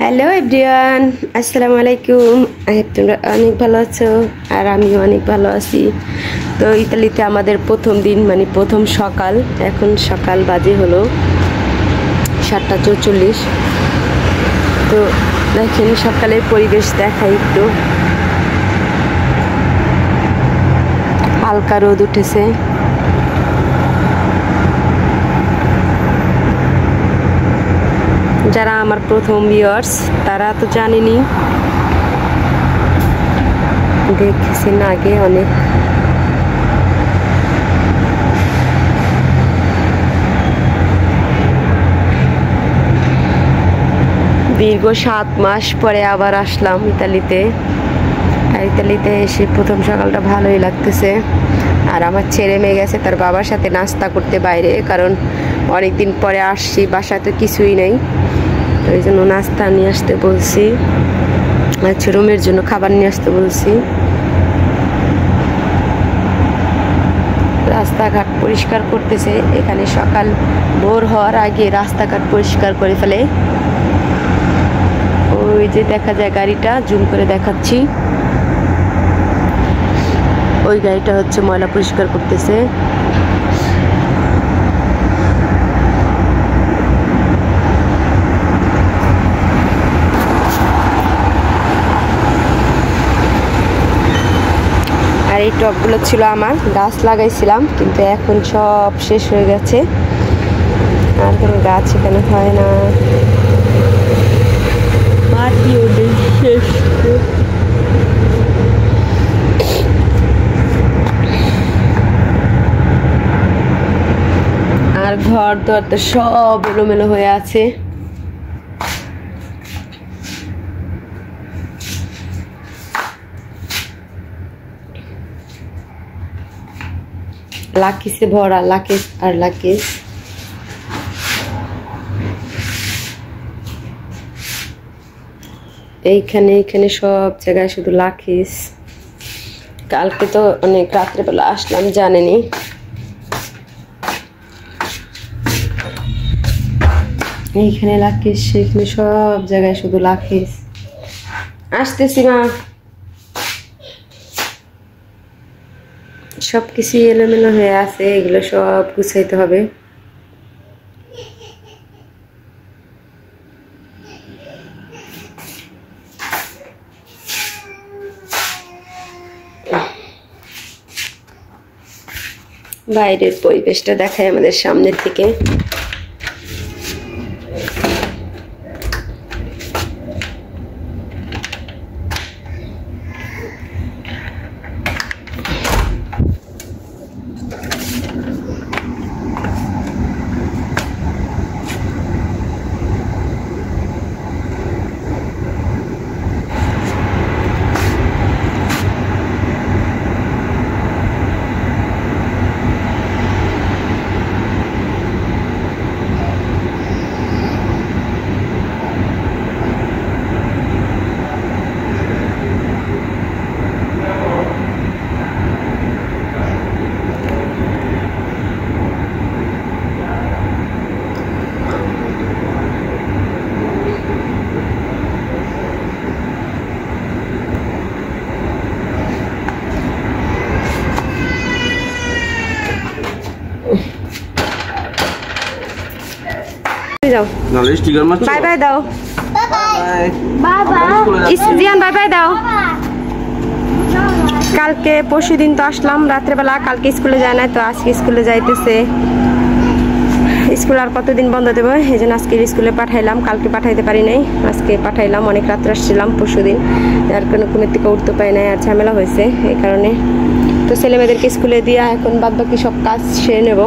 Hello everyone, আসসালামু আলাইকুম। তোমরা অনেক ভালো আছো আর আমিও অনেক ভালো আছি। তো ইতালিতে আমাদের প্রথম দিন, মানে প্রথম সকাল। এখন সকাল বাজে হলো 7:44। তো দেখেন সকালের পরিবেশ দেখাই একটু। হালকা রোদ উঠেছে। যারা আমার প্রথম ভিউয়ার্স তারা তো জানেনি, দেখেছেন আগে অনেক। দীর্ঘ 7 মাস পরে আবার আসলাম ইতালিতে। আর ইতালিতে এসে প্রথম সকালটা ভালোই লাগতেছে। আর আমার ছেলে মেয়ে গেছে তার বাবার সাথে নাস্তা করতে বাইরে, কারণ অনেকদিন পরে আসছি, বাসায় তো কিছুই নেই। তো এই জন্য নাস্তা নিয়ে আসতে বলছি, আচ্ছা রুমের জন্য খাবার নিয়ে আসতে বলছি। রাস্তাঘাট পরিষ্কার করতেছে এখানে। সকাল ভোর হওয়ার আগে রাস্তাঘাট পরিষ্কার করে ফেলে। ওই যে দেখা যায় গাড়িটা, জুম করে দেখাচ্ছি, ওই গাড়িটা হচ্ছে ময়লা পরিষ্কার করতেছে। আর এই টবগুলো ছিল আমার, গাছ লাগাইছিলাম, কিন্তু এখন সব শেষ হয়ে গেছে। আর কোনো গাছ এখানে হয় না, মাটিও নেই, শেষ। আর ঘর দর তো সব এলোমেলো হয়ে আছে। লাকিসে ভরা, লাকিস আর লাকিস। এইখানে সব জায়গায় শুধু লাকিস। কালকে তো অনেক রাত্রেবেলা আসলাম, জানেনি। এইখানে লাকিস, সেখানে সব জায়গায় শুধু লাকিস। আসতেছি মা। সব কিছু এলোমেলো হয়ে আছে, এগুলো সব গুছাইতে হবে। বাইরের পরিবেশটা দেখায় আমাদের সামনের থেকে। বাই বাই দাও, জিয়ান বাই বাই দাও। কালকে পরশু দিন তো আসলাম রাত্রেবেলা, কালকে স্কুলে যায় না, তো আজকে স্কুলে যাইতেছে। স্কুল আর কতদিন বন্ধ দেবো, এই জন্য আজকে স্কুলে পাঠাইলাম। কালকে পাঠাইতে পারি নাই, আজকে পাঠাইলাম। অনেক রাত্রে আসছিলাম পরশু দিন, আর কোনো ঘুমের থেকে উঠতে পারি নাই, আর ঝামেলা হয়েছে এই কারণে। তো ছেলে মেয়েদেরকে স্কুলে দিয়ে এখন বাদ বাকি সব কাজ সেরে নেব।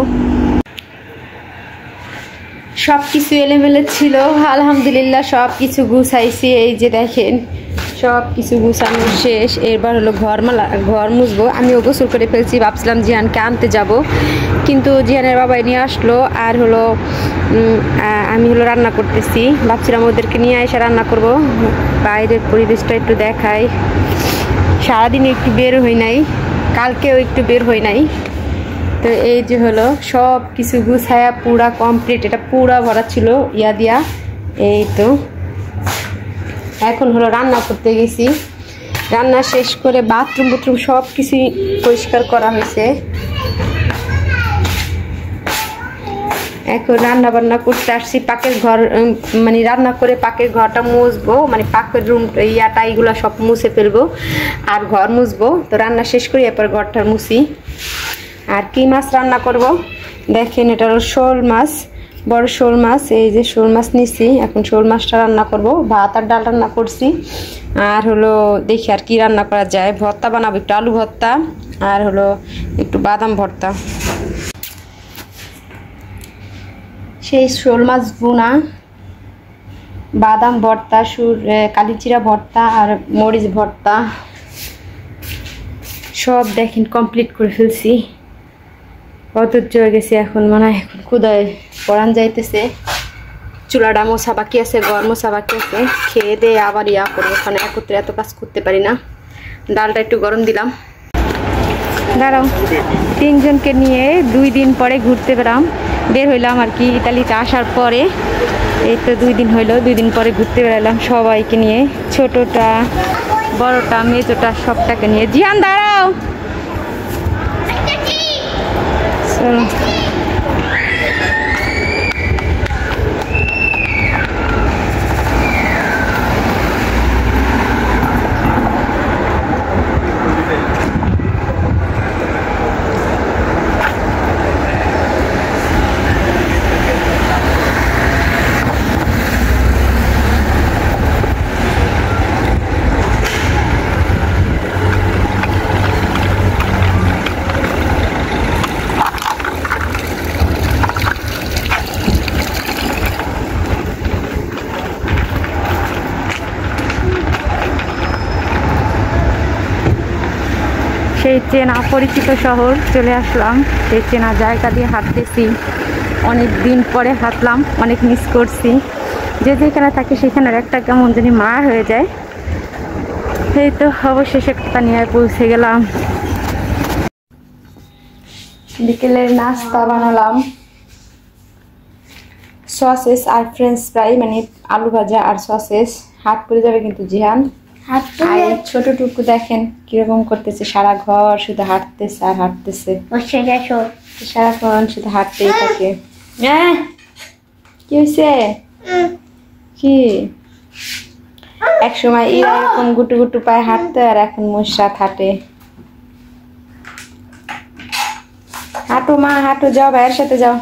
সব কিছু এলোমেলো ছিল, আলহামদুলিল্লাহ সব কিছু গুছাইছি। এই যে দেখেন সব কিছু গুছানো শেষ। এবার হলো ঘর মুছবো। আমিও গোসল করে ফেলছি, ভাবছিলাম জিয়ানকে আনতে যাব, কিন্তু জিয়ানের বাবাই নিয়ে আসলো। আর হলো আমি হলো রান্না করতেছি, ভাবছিলাম ওদেরকে নিয়ে এসে রান্না করব। বাইরের পরিবেশটা একটু দেখাই। সারাদিন একটু বের হই নাই, কালকেও একটু বের হই নাই। তো এই যে হলো সব কিছু গুছায়া পুরা কমপ্লিট। এটা পুরা ভরা ছিল ইয়া দিয়া। এই তো এখন হলো রান্না করতে গেছি। রান্না শেষ করে বাথরুম বুথরুম সব কিছুই পরিষ্কার করা হয়েছে। এখন রান্না বান্না করতে আসছি। পাকের ঘর মানে রান্না করে পাকের ঘরটা মুছবো, মানে পাকের রুম ইয়াটা এইগুলো সব মুছে ফেলবো আর ঘর মুছবো। তো রান্না শেষ করি এরপর ঘরটা মুছি। আর কি মাছ রান্না করব দেখেন, এটা হলো শোল মাছ, বড় শোল মাছ। এই যে শোল মাছ নিছি, এখন শোল মাছটা রান্না করব। ভাত আর ডাল রান্না করছি। আর হলো দেখি আর কি রান্না করা যায়। ভর্তা বানাবো, একটু আলু ভর্তা আর হলো একটু বাদাম ভর্তা। সেই শোল মাছ ভুনা, বাদাম ভর্তা, কালিজিরা ভর্তা আর মরিচ ভর্তা সব দেখেন কমপ্লিট করে ফেলছি। অধৈর্য হয়ে গেছে এখন, মনে হয় এখন ক্ষুধায় পরান যাইতেছে। চুলাটা মোছা বাকি আছে, ঘর মোছা বাকি আছে। খেয়ে দিয়ে আবার ইয়া করবো, ওখানে একত্রে এত কাজ করতে পারি না। ডালটা একটু গরম দিলাম। দাঁড়াও, 3 জনকে নিয়ে 2 দিন পরে ঘুরতে বের হইলাম আর কি, ইতালিতে আসার পরে। এই তো 2 দিন হইলো, 2 দিন পরে ঘুরতে বেরালাম সবাইকে নিয়ে, ছোটটা বড়টা মেজোটা সবটাকে নিয়ে। জিয়ান দাঁড়াও, চলো। সেই চেনা পরিচিত শহর চলে আসলাম। সেই চেনা জায়গা দিয়ে হাঁটতেছি, অনেক দিন পরে হাঁটলাম, অনেক মিস করছি। যে যেখানে থাকে সেখানের একটা কেমন জানি মার হয়ে যায়। এই তো অবশেষে নিয়ে পৌঁছে গেলাম। বিকেলের নাস্তা বানালাম সসেস আর ফ্রেঞ্চ ফ্রাই, মানে আলু ভাজা আর সসেস। হাত পরে যাবে কিন্তু জিহান। ছোট টুকু দেখেন কিরকম করতেছে, সারা ঘর শুধু হাঁটতেছে আর হাঁটতেছে, সারাক্ষণ শুধু হাঁটতেই থাকে। কি হয়েছে? কি এক সময় এরকম গুটু গুটু পায়ে হাঁটতে, আর এখন মুশরাত হাঁটে। হাঁটো মা, হাঁটো, যাও ভাইয়ের সাথে যাও।